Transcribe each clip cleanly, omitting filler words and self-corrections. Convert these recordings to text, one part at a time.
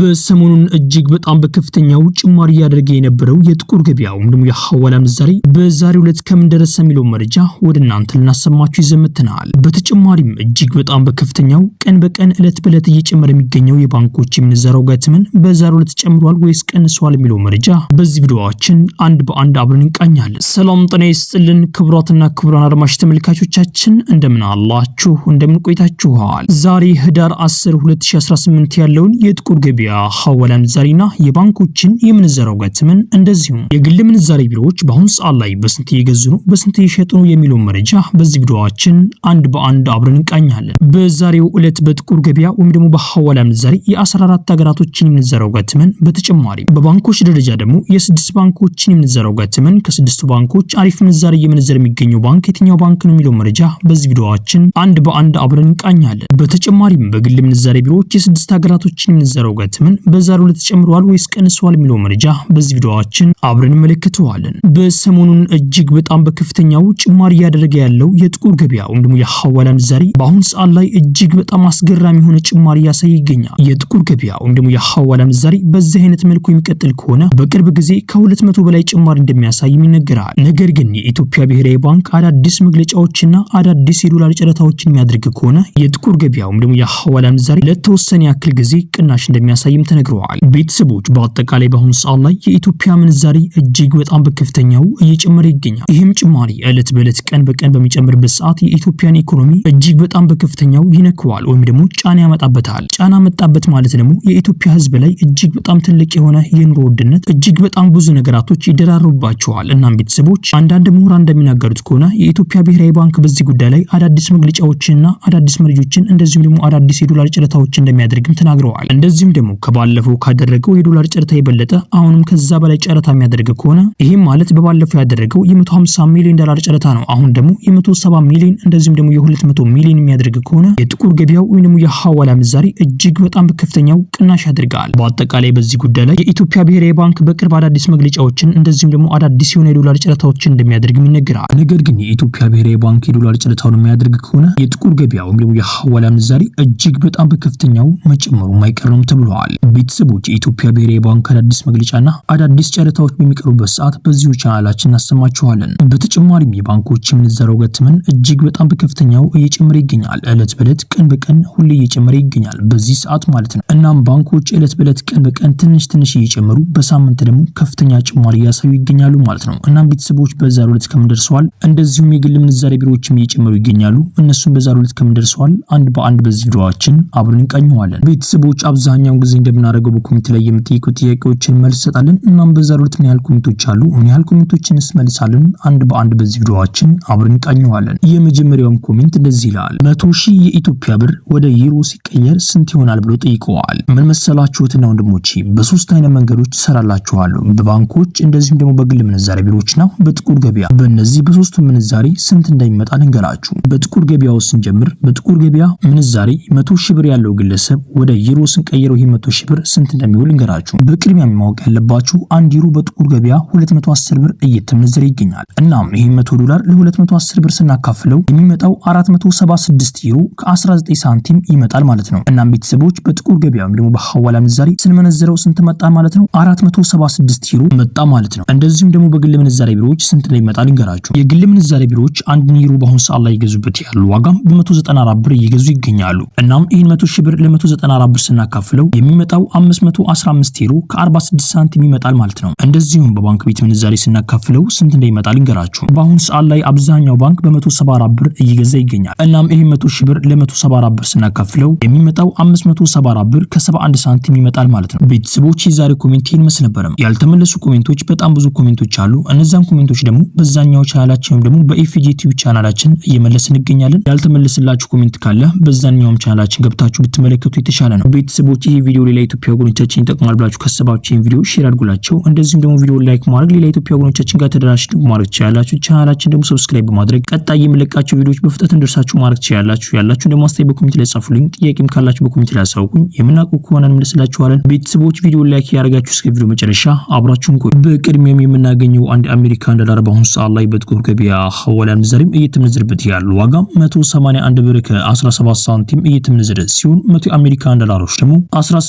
በሰሞኑን እጅግ በጣም በከፍተኛው ጭማሪ እያደረገ የነበረው የጥቁር ገበያ ወይም ደግሞ የሐዋላ ምንዛሬ በዛሬው ዕለት ከምን ደረሰ የሚለው መረጃ ወደ እናንተ ልናሰማችሁ ይዘምተናል። በተጨማሪም እጅግ በጣም በከፍተኛው ቀን በቀን ዕለት በዕለት እየጨመረ የሚገኘው የባንኮች የምንዛሬ ዋጋ ተመን በዛሬው ዕለት ጨምሯል ወይስ ቀንሷል የሚለው መረጃ በዚህ ቪዲዮአችን አንድ በአንድ አብረን እንቃኛለን። ሰላም ጤና ይስጥልን ክቡራትና ክቡራን አድማጭ ተመልካቾቻችን እንደምን አላችሁ? እንደምን ቆይታችኋል? ዛሬ ህዳር 10 2018 ያለውን የጥቁር ገበያ ሐዋላ ምንዛሬና የባንኮችን የምንዛሬ ዋጋ ተመን እንደዚሁም የግል ምንዛሬ ቢሮዎች በአሁኑ ሰዓት ላይ በስንት እየገዙ ነው በስንት እየሸጡ ነው የሚለው መረጃ በዚህ ቪዲዮአችን አንድ በአንድ አብረን እንቃኛለን። በዛሬው ዕለት በጥቁር ገበያ ወይም ደግሞ በሐዋላ ምንዛሬ የ14 ሀገራቶችን የምንዛሬ ዋጋ ተመን በተጨማሪ በባንኮች ደረጃ ደግሞ የ6 ባንኮችን የምንዛሬ ዋጋ ተመን ከ6 ባንኮች አሪፍ ምንዛሬ እየመነዘረ የሚገኘው ባንክ የትኛው ባንክ ነው የሚለው መረጃ በዚህ ቪዲዮአችን አንድ በአንድ አብረን እንቃኛለን። በተጨማሪም በግል ምንዛሬ ቢሮዎች የ6 ሀገራቶችን የምንዛሬ ዋጋ ተመን በዛሬው ዕለት ጨምሯል ወይስ ቀንሷል የሚለው መረጃ በዚህ ቪዲዮአችን አብረን እንመለከተዋለን። በሰሞኑን እጅግ በጣም በከፍተኛው ጭማሪ እያደረገ ያለው የጥቁር ገበያ ወይም ደግሞ የሐዋላ ምንዛሬ በአሁኑ ሰዓት ላይ እጅግ በጣም አስገራሚ የሆነ ጭማሪ ያሳይ ይገኛል። የጥቁር ገበያ ወይም ደግሞ የሐዋላ ምንዛሬ በዚህ አይነት መልኩ የሚቀጥል ከሆነ በቅርብ ጊዜ ከ200 በላይ ጭማሪ እንደሚያሳይ ይነገራል። ነገር ግን የኢትዮጵያ ብሔራዊ ባንክ አዳዲስ መግለጫዎችና አዳዲስ የዶላር ጨረታዎችን የሚያደርግ ከሆነ የጥቁር ገበያ ወይም ደግሞ የሐዋላ ምንዛሬ ለተወሰነ ያክል ጊዜ ቅናሽ እንደሚያሳይም ተነግረዋል። ቤተሰቦች በአጠቃላይ በአሁኑ ሰዓት ላይ የኢትዮጵያ ምንዛሬ እጅግ በጣም በከፍተኛው እየጨመረ ይገኛል። ይህም ጭማሪ ዕለት በዕለት ቀን በቀን በሚጨምርበት ሰዓት የኢትዮጵያን ኢኮኖሚ እጅግ በጣም በከፍተኛው ይነክዋል ወይም ደግሞ ጫና ያመጣበታል። ጫና መጣበት ማለት ደግሞ የኢትዮጵያ ሕዝብ ላይ እጅግ በጣም ትልቅ የሆነ የኑሮ ውድነት እጅግ በጣም ብዙ ነገራቶች ይደራረቡባቸዋል። እናም ቤተሰቦች አንዳንድ ምሁራን እንደሚናገሩት ከሆነ የኢትዮጵያ ብሔራዊ ባንክ በዚህ ጉዳይ ላይ አዳዲስ መግለጫዎችንና አዳዲስ መረጃዎችን እንደዚሁም ደግሞ አዳዲስ የዶላር ጨረታዎችን እንደሚያደርግም ተናግረዋል። እንደዚሁም ደግሞ ከባለፈው ካደረገው የዶላር ጨረታ የበለጠ አሁንም ከዛ በላይ ጨረታ የሚያደርግ ከሆነ ይህም ማለት በባለፈው ያደረገው የ150 ሚሊዮን ዶላር ጨረታ ነው። አሁን ደግሞ የ170 ሚሊዮን እንደዚሁም ደግሞ የ200 ሚሊዮን የሚያደርግ ከሆነ የጥቁር ገበያው ወይም ደግሞ የሐዋላ ምንዛሬ እጅግ በጣም በከፍተኛው ቅናሽ ያደርጋል። በአጠቃላይ በዚህ ጉዳይ ላይ የኢትዮጵያ ብሔራዊ ባንክ በቅርብ አዳዲስ መግለጫዎችን እንደዚሁም ደግሞ አዳዲስ የሆነ የዶላር ጨረታዎችን እንደሚያደርግም ይነገራል። ነገር ግን የኢትዮጵያ ብሔራዊ ባንክ የዶላር ጨረታውን የሚያደርግ ከሆነ የጥቁር ገበያ ወይም ደግሞ የሐዋላ ምንዛሬ እጅግ በጣም በከፍተኛው መጨመሩ ማይቀር ነው ተብሏል። ቤተሰቦች የኢትዮጵያ ብሔራዊ ባንክ አዳዲስ መግለጫና አዳዲስ ጨረታዎች በሚቀርቡበት ሰዓት በዚሁ ቻናላችን እናሰማችኋለን። በተጨማሪም የባንኮች ምንዛሬ ዋጋ ተመን እጅግ በጣም በከፍተኛው እየጨመረ ይገኛል። ዕለት በዕለት ቀን በቀን ሁሌ እየጨመረ ይገኛል በዚህ ሰዓት ማለት ነው። እናም ባንኮች ዕለት በዕለት ቀን በቀን ትንሽ እየጨመሩ በሳምንት ደግሞ ከፍተኛ ጭማሪ እያሳዩ ይገኛሉ ማለት ነው። እናም ቤተሰቦች በዛሬው ዕለት ከምን ደርሰዋል፣ እንደዚሁም የግል ምንዛሬ ቢሮዎችም እየጨመሩ ይገኛሉ። እነሱም በዛሬው ዕለት ከምን ደርሰዋል አንድ በአንድ በዚህ ቪዲዮአችን አብረን እንቃኘዋለን። ቤተሰቦች አብዛኛውን ጊዜ እንደምናደርገው በኮሜንት ላይ የምትጠይቁ ጥያቄዎችን መልስ ሰጣለን። እናም በዛሬው ዕለት ምን ያህል ኮሜንቶች አሉ፣ ምን ያህል ኮሜንቶችን እንመልሳለን አንድ በአንድ በዚህ ቪዲዮአችን አብረን እንቃኘዋለን። የመጀመሪያውም ኮሜንት እንደዚህ ይላል። 100,000 የኢትዮጵያ ብር ወደ ዩሮ ሲቀየር ስንት ይሆናል ብሎ ጠይቀዋል። ምን መሰላችሁትና ወንድሞቼ በሶስት አይነት መንገዶች ሰራላችኋለሁ። በባንኮች እንደዚሁም ደግሞ በግል ምንዛሬ ቢሮዎችና በጥቁር ገበያ። በእነዚህ በሶስቱ ምንዛሬ ስንት እንደሚመጣ ልንገራችሁ። በጥቁር ገበያው ስንጀምር በጥቁር ገበያ ምንዛሬ 100,000 ብር ያለው ግለሰብ ወደ ዩሮ ስንቀይረው ይህ 100,000 ብር ስንት እንደሚሆን ልንገራችሁ። በቅድሚያ ማወቅ ያለባችሁ አንድ ዩሮ በጥቁር ገበያ 210 ብር እየተመነዘረ ይገኛል። እናም ይህ 100 ዶላር ለ210 ብር ስናካፍለው የሚመጣው 476 ዩሮ ከ19 ሳንቲም ይመጣል ማለት ነው። እናም ቤተሰቦች በጥቁር ገበያ ደግሞ በሐዋላ ምንዛሬ ስንመነዘረው ስንት መጣ ማለት ነው? 476 ዩሮ መጣ ማለት ነው። እንደዚሁም ደግሞ በግል ምንዛሬ ቢሮዎች ስንት ላይ ይመጣል ልንገራችሁ። የግል ምንዛሬ ቢሮዎች አንድ ዩሮ በአሁኑ ሰዓት ላይ ይገዙበት ያሉ ዋጋም በ194 ብር እየገዙ ይገኛሉ። እናም ይህን 100,000 ብር ለ194 ብር ስናካፍለው የሚመጣው 515 ዩሮ ከ46 ሳንቲም ይመጣል ማለት ነው። እንደዚሁም በባንክ ቤት ምንዛሬ ስናካፍለው ስንት እንደሚመጣ ልንገራችሁ። በአሁኑ ሰዓት ላይ አብዛኛው ባንክ በ174 ብር እየገዛ ይገኛል። እናም ይሄ 100,000 ብር ለ174 ብር ስናካፍለው የሚመጣው 574 ብር ከ71 ሳንቲም ይመጣል ማለት ነው። ቤተሰቦች የዛሬ ኮሜንት ይህን መስል ነበር። ያልተመለሱ ኮሜንቶች በጣም ብዙ ኮሜንቶች አሉ። እነዛን ኮሜንቶች ደግሞ በዛኛው ቻናላችን ወይም ደግሞ በኢፊጂ ቲቪ ቻናላችን እየመለስን እንገኛለን። ያልተመለሰላችሁ ኮሜንት ካለ በዛኛው ቻናላችን ገብታችሁ ብትመለከቱ የተሻለ ነው። ቤተሰቦች ይሄ ቪዲዮ ሌላ ኢትዮጵያ ወገኖቻችን ይጠቅማል ብላችሁ ካሰባችሁ ይሄን ቪዲዮ ሼር አድርጉላቸው። እንደዚሁም ደግሞ ቪዲዮ ላይክ ማድረግ ሌላ ኢትዮጵያ ወገኖቻችን ጋር ተደራሽ ማድረግ ትችላላችሁ። ቻናላችን ደግሞ ሰብስክራይብ በማድረግ ቀጣይ የምለቃቸው ቪዲዮዎች በፍጥነት እንደርሳችሁ ማድረግ ትችላላችሁ። ያላችሁ ደግሞ አስተያየት በኮሜንት ላይ ጻፉልኝ። ጥያቄም ካላችሁ በኮሜንት ላይ አሳውቁኝ። የምናውቀው ከሆነ እንመልስላችኋለን። ቤተሰቦች ቪዲዮ ላይክ ያደርጋችሁ እስከ ቪዲዮ መጨረሻ አብራችሁን ቆዩ። በቅድሚያም የምናገኘው አንድ አሜሪካን ዶላር በአሁኑ ሰዓት ላይ በጥቁር ገበያ ሐዋላ ምንዛሬም እየተመነዘረበት ያለው ዋጋ 181 ብር ከ17 ሳንቲም እየተመነዘረ ሲሆን 100 አሜሪካን ዶላሮች ደግሞ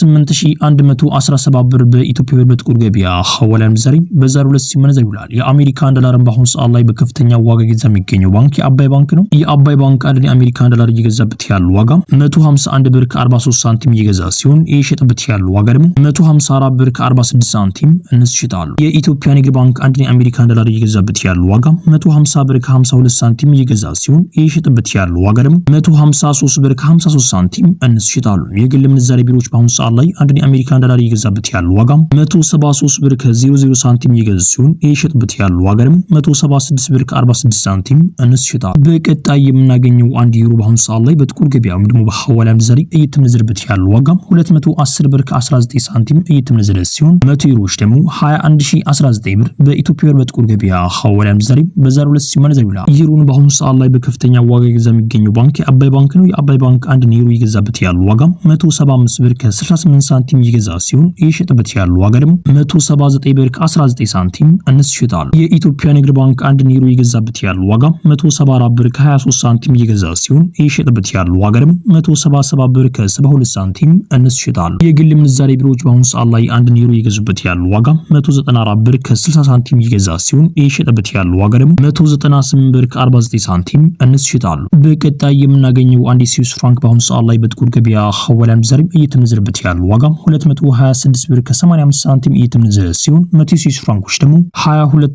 68117 ብር በኢትዮጵያ ብር በጥቁር ገበያ ሐዋላ ምንዛሬ በዛሬው ዕለት ሲመነዘር ይውላል። የአሜሪካን ዶላርን በአሁኑ ሰዓት ላይ በከፍተኛ ዋጋ እየገዛ የሚገኘው ባንክ የአባይ ባንክ ነው። የአባይ ባንክ አንድ የአሜሪካን ዶላር እየገዛበት ያለው ዋጋ 151 ብር ከ43 ሳንቲም እየገዛ ሲሆን እየሸጠበት ያለው ዋጋ ደግሞ 154 ብር ከ46 ሳንቲም እነሱ ይሸጣሉ። የኢትዮጵያ ንግድ ባንክ አንድ የአሜሪካን ዶላር እየገዛበት ያለው ዋጋ 150 ብር ከ52 ሳንቲም እየገዛ ሲሆን እየሸጠበት ያለው ዋጋ ደግሞ 153 ብር ከ53 ሳንቲም እነሱ ይሸጣሉ። የግል ምንዛሬ ቢሮዎች በአሁኑ ሰዓት ላይ አንድ የአሜሪካን ዶላር እየገዛበት ያለው ዋጋ 173 ብር ከ00 ሳንቲም እየገዛ ሲሆን እየሸጠበት ያለው ዋጋ ደግሞ 176 ብር ከ46 ሳንቲም እነሱ ይሸጣሉ። በቀጣይ የምናገኘው አንድ ዩሮ በአሁኑ ሰዓት ላይ በጥቁር ገበያ ደግሞ በሐዋላ ምንዛሬ እየተመነዘረበት ያለው ዋጋ 210 ብር ከ19 ሳንቲም እየተመነዘረ ሲሆን 100 ዩሮዎች ደግሞ 21019 ብር በኢትዮጵያ ብር በጥቁር ገበያ ሐዋላ ምንዛሬ በዛሬው ዕለት ሲመነዘር ይውላል። ዩሮን በአሁኑ ሰዓት ላይ በከፍተኛ ዋጋ እየገዛ የሚገኘው ባንክ የአባይ ባንክ ነው። የአባይ ባንክ አንድ ዩሮ እየገዛበት ያለው ዋጋ 175 ብር ከ68 ሳንቲም እየገዛ ሲሆን እየሸጠበት ያለው ዋጋ ደግሞ 179 ብር ከ19 ሳንቲም እነሱ ይሸጣሉ። የኢትዮጵያ ንግድ ባንክ አንድ ዩሮ እየገዛበት ያለው ዋጋ 174 ብር ከ23 ሳንቲም እየገዛ ሲሆን እየሸጠበት ያለው ዋጋ ደግሞ 177 ብር ከ72 ሳንቲም እነሱ ይሸጣሉ። የግል ምንዛሬ ቢሮዎች በአሁኑ ሰዓት ላይ አንድ ዩሮ እየገዙበት ያለው ዋጋ 194 ብር ከ60 ሳንቲም እየገዛ ሲሆን እየሸጠበት ያለው ዋጋ ደግሞ 198 ብር ከ49 ሳንቲም እነሱ ይሸጣሉ። በቀጣይ የምናገኘው አንድ ስዊስ ፍራንክ በአሁኑ ሰዓት ላይ በጥቁር ገበያ ሐዋላ ምንዛሬ እየተመነዘረበት ያለው ዋጋ 226 ብር ከ85 ሳንቲም እየተመነዘረ ሲሆን 100 ስዊስ ፍራንኮች ደግሞ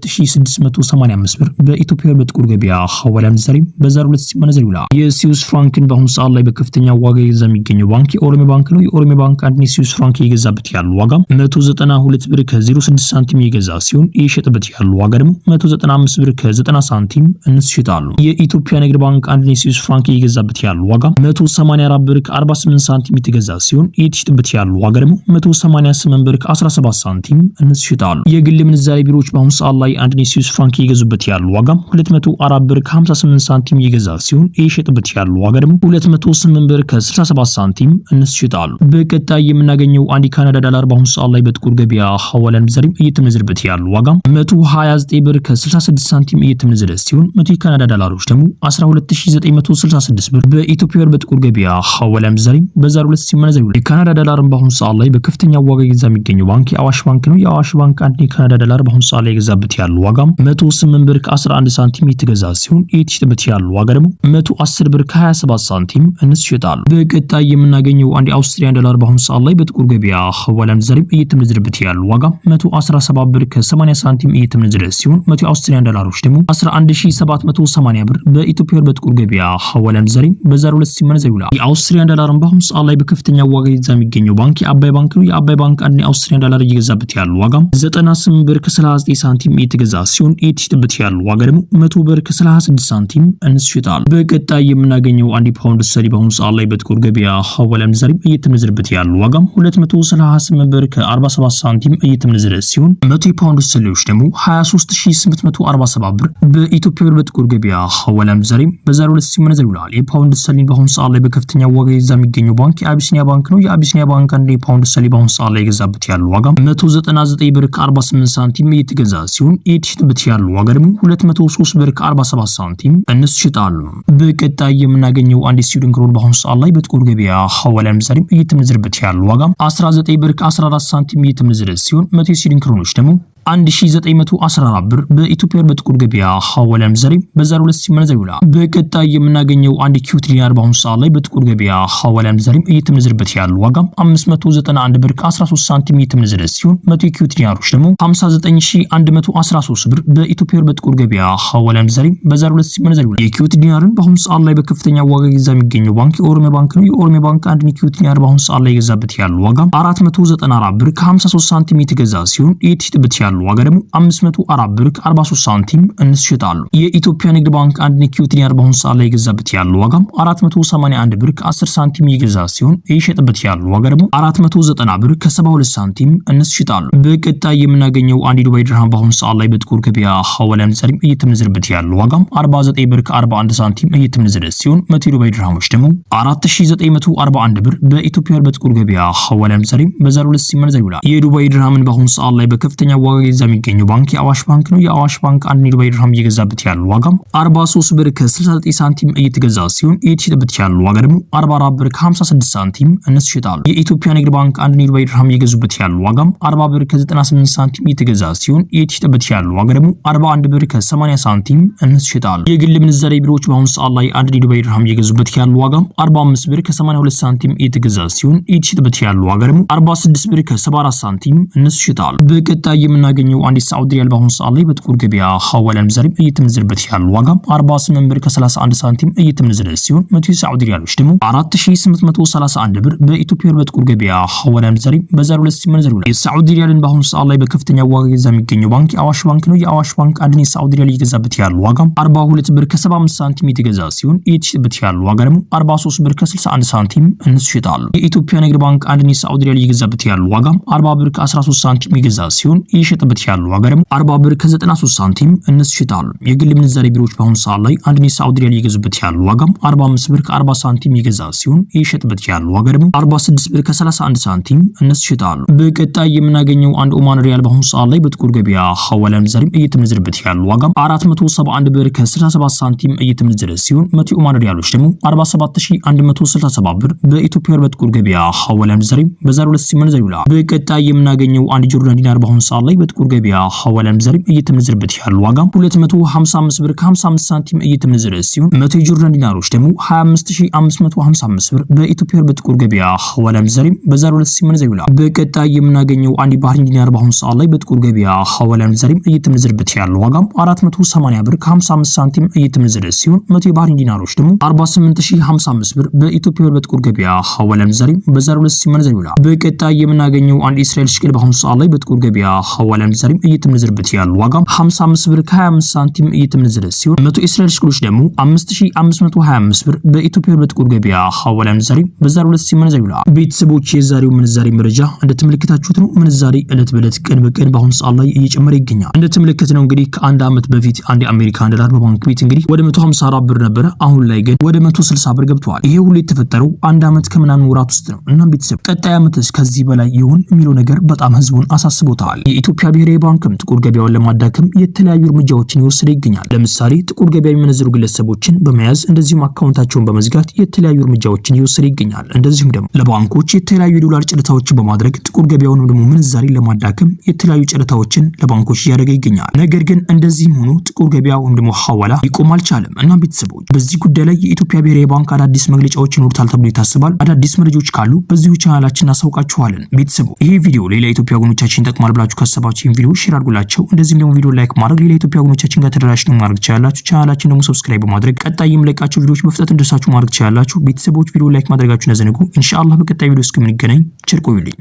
22685 ብር በኢትዮጵያ በጥቁር ገበያ ሐዋላ ምንዛሬ በዛሬው ዕለት ሲመነዘር ይውላል። የስዊስ ፍራንክን በአሁኑ ሰዓት ላይ በከፍተኛ ዋጋ እየገዛ የሚገኘው ባንክ የኦሮሚያ ባንክ ነው። የኦሮሚያ ባንክ አንድ ስዊስ ፍራንክ እየገዛበት ያለው ዋጋ 192 ብር ከ06 ሳንቲም እየገዛ ሲሆን እየሸጠበት ያለው ዋጋ ደግሞ 195 ብር ከ90 ሳንቲም እነሱ ይሸጣሉ። የኢትዮጵያ ንግድ ባንክ አንድ ስዊስ ፍራንክ እየገዛበት ያለው ዋጋ 184 ብር ከ48 ሳንቲም እየተገዛ ሲሆን እየተሸጠበት ያለው ዋጋ ደግሞ 188 ብር ከ17 ሳንቲም እነሱ ይሸጣሉ። የግል ምንዛሬ ቢሮዎች በአሁኑ ሰዓት ላይ አንድ ስዊስ ፍራንክ እየገዙበት ያለው ዋጋ 204 ብር ከ58 ሳንቲም እየገዛ ሲሆን እየሸጠበት ያለው ዋጋ ደግሞ 208 ብር ከ67 ሳንቲም እነሱ ይሸጣሉ። በቀጣይ የምናገኘው አንድ ካናዳ ዶላር በአሁኑ ሰዓት ላይ በጥቁር ገበያ ሐዋላ ምንዛሬ እየተመነዘረበት ያለው ዋጋ 129 ብር ከ66 ሳንቲም እየተመነዘረ ሲሆን 100 የካናዳ ዶላሮች ደግሞ 12966 ብር በኢትዮጵያ ብር በጥቁር ገበያ ሐዋላ ምንዛሬ በዛሬው ዕለት ሲመነዘር ይውላል። የካናዳ ዶላርን በአሁኑ ሰዓት ላይ በከፍተኛ ዋጋ እየገዛ የሚገኘው ባንክ የአዋሽ ባንክ ነው። የአዋሽ ባንክ አንድ የካናዳ ዶላር በአሁኑ ሰዓት ላይ የገዛበት ያለው ዋጋ 108 ብር ከ11 ሳንቲም እየተገዛ ሲሆን እየተሸጠበት ያለው ዋጋ ደግሞ 110 ብር ከ27 ሳንቲም እነሱ ይሸጣሉ። በቀጣይ የምናገኘው አንድ የአውስትሪያን ዶላር በአሁኑ ሰዓት ላይ በጥቁር ገበያ ሐዋላ ምንዛሬ እየተመነዘረበት ያለው ዋጋ 117 ብር ከ80 ሳንቲም እየተመነዘረ ሲሆን 100 የአውስትሪያን ዶላሮች ደግሞ 11780 ብር በኢትዮጵያ ብር በጥቁር ገበያ ሐዋላ ምንዛሬ በዛሬው ዕለት ሲመነዘር ይውላል። የአውስትሪያን ዶላርን በአሁኑ ሰዓት ላይ በከፍተኛ ዋጋ እየገዛ የሚገኘው ባንክ የአባይ ባንክ ነው። የአባይ ባንክ አንድ የአውስትሪያን ዶላር እየገዛበት ያለው ዋጋ 98 ብር ከ39 ሳንቲም እየተገዛ ሲሆን እየተሸጠበት ያለው ዋጋ ደግሞ 100 ብር ከ36 ሳንቲም እነሱ ይሸጣሉ። በቀጣይ የምናገኘው አንድ ፓውንድ ስተርሊንግ በአሁኑ ሰዓት ላይ በጥቁር ገበያ ሐዋላ ምንዛሬ እየተመነዘረበት ያለው ዋጋ 238 ብር ከ47 ሳንቲም እየተመነዘረ ሲሆን 100 ፓውንድ ስተርሊንጎች ደግሞ 23847 ብር በኢትዮጵያ ብር በጥቁር ገበያ ሐዋላ ምንዛሬ በዛሬው ዕለት ሲመነዘር ይውላል። የፓውንድ ስተርሊንግ በአሁኑ ሰዓት ላይ በከፍተኛ ዋጋ እየገዛ የሚገኘው ባንክ የአቢሲኒያ ባንክ ነው። የአቢሲኒያ ባንክ አንድ ፓውንድ ስተርሊንግ በአሁኑ ሰዓት ላይ የገዛበት ያለው ዋጋ 199 ብር ከ48 ሳንቲም እየተገዛ ሲሆን እየተሸጠበት ያለው ዋጋ ደግሞ 203 ብር ከ47 ሳንቲም እነሱ ይሸጣሉ። በቀጣይ የምናገኘው አንድ ስዊድን ክሮን በአሁኑ ሰዓት ላይ በጥቁር ገበያ ሐዋላ ምንዛሬ እየተመነዘረበት ያለው ዋጋ 19 ብር ከ14 ሳንቲም እየተመነዘረ ሲሆን 100 ስዊድን ክሮኖች ደግሞ 1914 ብር በኢትዮጵያ በጥቁር ገበያ ሐዋላ ምንዛሬ በዛሬው ዕለት ሲመነዘር ይውላል። በቀጣይ የምናገኘው አንድ ኪዩት ዲናር በአሁኑ ሰዓት ላይ በጥቁር ገበያ ሐዋላ ምንዛሬ እየተመነዘረበት ያለው ዋጋ 591 ብር ከ13 ሳንቲም እየተመነዘረ ሲሆን 100 ኪዩት ዲናሮች ደግሞ 59113 ብር በኢትዮጵያ በጥቁር ገበያ ሐዋላ ምንዛሬ በዛሬው ዕለት ሲመነዘር ይውላል። የኪዩት ዲናርን በአሁኑ ሰዓት ላይ በከፍተኛ ዋጋ እየገዛ የሚገኘው ባንክ የኦሮሚያ ባንክ ነው። የኦሮሚያ ባንክ አንድ ኪዩት ዲናር በአሁኑ ሰዓት ላይ የገዛበት ያለው ዋጋ 494 ብር ከ53 ሳንቲም እየተገዛ ሲሆን እየተሸጠበት ያለው ዋጋ ደግሞ 504 ብር ከ43 ሳንቲም እነሱ ይሸጣሉ። የኢትዮጵያ ንግድ ባንክ አንድ ኪዩት ዲናር በአሁኑ ሰዓት ላይ የገዛበት ያለው ዋጋ 481 ብር ከ10 ሳንቲም እየገዛ ሲሆን እየሸጠበት ያለው ዋጋ ደግሞ 490 ብር ከ72 ሳንቲም እነሱ ይሸጣሉ። በቀጣይ የምናገኘው አንድ ዱባይ ድርሃም በአሁኑ ሰዓት ላይ በጥቁር ገበያ ሐዋላ ምንዛሬ እየተመነዘረበት ያለው ዋጋ 49 ብር ከ41 ሳንቲም እየተመነዘረ ሲሆን 100 ዱባይ ድርሃሞች ደግሞ 4941 ብር በኢትዮጵያ በጥቁር ገበያ ሐዋላ ምንዛሬ በዛሬው ዕለት ሲመነዘር ይውላል። የዱባይ ድርሃምን በአሁኑ ሰዓት ላይ በከፍተኛ ዋጋ እየገዛ የሚገኘው ባንክ የአዋሽ ባንክ ነው። የአዋሽ ባንክ አንድ የዱባይ ድርሃም እየገዛበት ያለው ዋጋም 43 ብር ከ69 ሳንቲም እየተገዛ ሲሆን እየተሸጠበት ያለው ዋጋ ደግሞ 44 ብር ከ56 ሳንቲም እነሱ ይሸጣሉ። የኢትዮጵያ ንግድ ባንክ አንድ የዱባይ ድርሃም እየገዙበት ያለው ዋጋም 40 ብር ከ98 ሳንቲም እየተገዛ ሲሆን እየተሸጠበት ያለው ዋጋ ደግሞ 41 ብር ከ80 ሳንቲም እነሱ ይሸጣሉ። የግል ምንዛሬ ቢሮዎች በአሁኑ ሰዓት ላይ አንድ የዱባይ ድርሃም እየገዙበት ያለው ዋጋም 45 ብር ከ82 ሳንቲም እየተገዛ ሲሆን እየተሸጠበት ያለው ዋጋ ደግሞ 46 ብር ከ74 ሳንቲም እነሱ ይሸጣሉ። በቀጣይ የምናገኘው አንድ ሳዑዲ ሪያል በአሁኑ ሰዓት ላይ በጥቁር ገበያ ሐዋላ ምንዛሬ እየተመነዘረበት ያለው ዋጋም 48 ብር ከ31 ሳንቲም እየተመነዘረ ሲሆን 100 የሳዑዲ ሪያሎች ደግሞ 4831 ብር በኢትዮጵያ ብር በጥቁር ገበያ ሐዋላ ምንዛሬ በዛሬው ዕለት ሲመነዘር ይውላል። የሳዑዲ ሪያልን በአሁኑ ሰዓት ላይ በከፍተኛ ዋጋ እየገዛ የሚገኘው ባንክ የአዋሽ ባንክ ነው። የአዋሽ ባንክ አንድ የሳዑዲ ሪያል እየገዛበት ያለው ዋጋም 42 ብር ከ75 ሳንቲም እየተገዛ ሲሆን እየተሸጠበት ያለው ዋጋ ደግሞ 43 ብር ከ61 ሳንቲም እነሱ ይሸጣሉ። የኢትዮጵያ ንግድ ባንክ አንድ የሳዑዲ ሪያል እየገዛበት ያለው ዋጋም 40 ብር ከ13 ሳንቲም እየገዛ ሲሆን እየሸጠበት ያለው ዋጋ ደግሞ 40 ብር ከ93 ሳንቲም እነሱ ይሸጣሉ። የግል ምንዛሬ ቢሮዎች በአሁኑ ሰዓት ላይ አንድ የሳዑዲ ሪያል እየገዙበት ያለው ዋጋም 45 ብር ከ40 ሳንቲም እየገዛ ሲሆን እየሸጠበት ያለው ዋጋ ደግሞ 46 ብር ከ31 ሳንቲም እነሱ ይሸጣሉ። በቀጣይ የምናገኘው አንድ ኦማን ሪያል በአሁኑ ሰዓት ላይ በጥቁር ገበያ ሐዋላ ምንዛሬ እየተመነዘረበት ያለው ዋጋም 471 ብር ከ67 ሳንቲም እየተመነዘረ ሲሆን 100 ኦማን ሪያሎች ደግሞ 47167 ብር በኢትዮጵያ ብር በጥቁር ገበያ ሐዋላ ምንዛሬ በዛሬው ዕለት ሲመነዘር ይውላል። በቀጣይ የምናገኘው አንድ ጆርዳን ዲናር በአሁኑ ሰዓት ላይ በጥቁር ገበያ ሐዋላ ምንዛሬ እየተመነዘረበት ያለው ዋጋም 255 ብር ከ55 ሳንቲም እየተመነዘረ ሲሆን 100 ጆርዳን ዲናሮች ደግሞ 25555 ብር በኢትዮጵያ ብር በጥቁር ገበያ ሐዋላ ምንዛሬ በዛሬው ዕለት ሲመነዘር ይውላል። በቀጣይ የምናገኘው አንድ ባህሪን ዲናር በአሁኑ ሰዓት ላይ በጥቁር ገበያ ሐዋላ ምንዛሬ እየተመነዘረበት ያለው ዋጋም 480 ብር ከ55 ሳንቲም እየተመነዘረ ሲሆን 100 የባህሪን ዲናሮች ደግሞ 48055 ብር በኢትዮጵያ ብር በጥቁር ገበያ ሐዋላ ምንዛሬ በዛሬው ዕለት ሲመነዘር ይውላል። በቀጣይ የምናገኘው አንድ እስራኤል ሽቅል በአሁኑ ሰዓት ላይ በጥቁር ገበያ ሐዋላ ምንዛሬ እየተመነዘረበት ያለው ዋጋም 55 ብር ከ25 ሳንቲም እየተመነዘረ ሲሆን 100 እስራኤል ሽቅሎች ደግሞ 5525 ብር በኢትዮጵያ ብር በጥቁር ገበያ ሐዋላ ምንዛሬ በዛሬው ዕለት ሲመነዘር ይውላል። ቤተሰቦች የዛሬው ምንዛሬ መረጃ እንደተመለከታችሁት ነው። ምንዛሬ ዕለት በዕለት ቀን በቀን በአሁኑ ሰዓት ላይ እየጨመረ ይገኛል። እንደተመለከትነው እንግዲህ ከአንድ ዓመት በፊት አንድ የአሜሪካን ዶላር በባንክ ቤት እንግዲህ ወደ 154 ብር ነበረ። አሁን ላይ ግን ወደ 160 ብር ገብቷል። ይሄ ሁሉ የተፈጠረው አንድ ዓመት ከምናምን ወራት ውስጥ ነው። እናም ቤተሰብ ቀጣይ ዓመትስ ከዚህ በላይ ይሁን የሚለው ነገር በጣም ህዝቡን አሳስቦታል። የኢትዮጵያ ብሔራዊ ባንክም ጥቁር ገበያውን ለማዳከም የተለያዩ እርምጃዎችን እየወሰደ ይገኛል። ለምሳሌ ጥቁር ገበያ የሚመነዝሩ ግለሰቦችን በመያዝ እንደዚሁም አካውንታቸውን በመዝጋት የተለያዩ እርምጃዎችን እየወሰደ ይገኛል። እንደዚሁም ደግሞ ለባንኮች የተለያዩ ዶላር ጨረታዎችን በማድረግ ጥቁር ገበያውን ደግሞ ምንዛሬ ለማዳከም የተለያዩ ጨረታዎችን ለባንኮች እያደረገ ይገኛል። ነገር ግን እንደዚህም ሆኖ ጥቁር ገበያ ወይም ደግሞ ሐዋላ ሊቆም አልቻለም። እና ቤተሰቦች በዚህ ጉዳይ ላይ የኢትዮጵያ ብሔራዊ ባንክ አዳዲስ መግለጫዎች ይኖሩታል ተብሎ ይታሰባል። አዳዲስ መረጃዎች ካሉ በዚሁ ቻናላችን እናሳውቃችኋለን። ቤተሰቦች ይሄ ቪዲዮ ሌላ ኢትዮጵያ ወገኖቻችን ይጠቅማል ብላችሁ ካሰባችሁ ይሄን ቪዲዮ ሼር አድርጉላቸው። እንደዚህም ደግሞ ቪዲዮ ላይክ ማድረግ ሌላ ኢትዮጵያ ወገኖቻችን ጋር ተደራሽ ማድረግ ትችላላችሁ። ቻናላችን ደግሞ ሰብስክራይብ በማድረግ ቀጣይ የምለቃቸው ቪዲዮዎች በፍጥነት እንዲደርሳችሁ ማድረግ ትችላላችሁ። ቤተሰቦች ቪዲዮ ላይክ ማድረጋችሁን አዘንጉ። ኢንሻአላህ በቀጣይ ቪዲዮ እስከምንገናኝ ቸር ቆዩልኝ።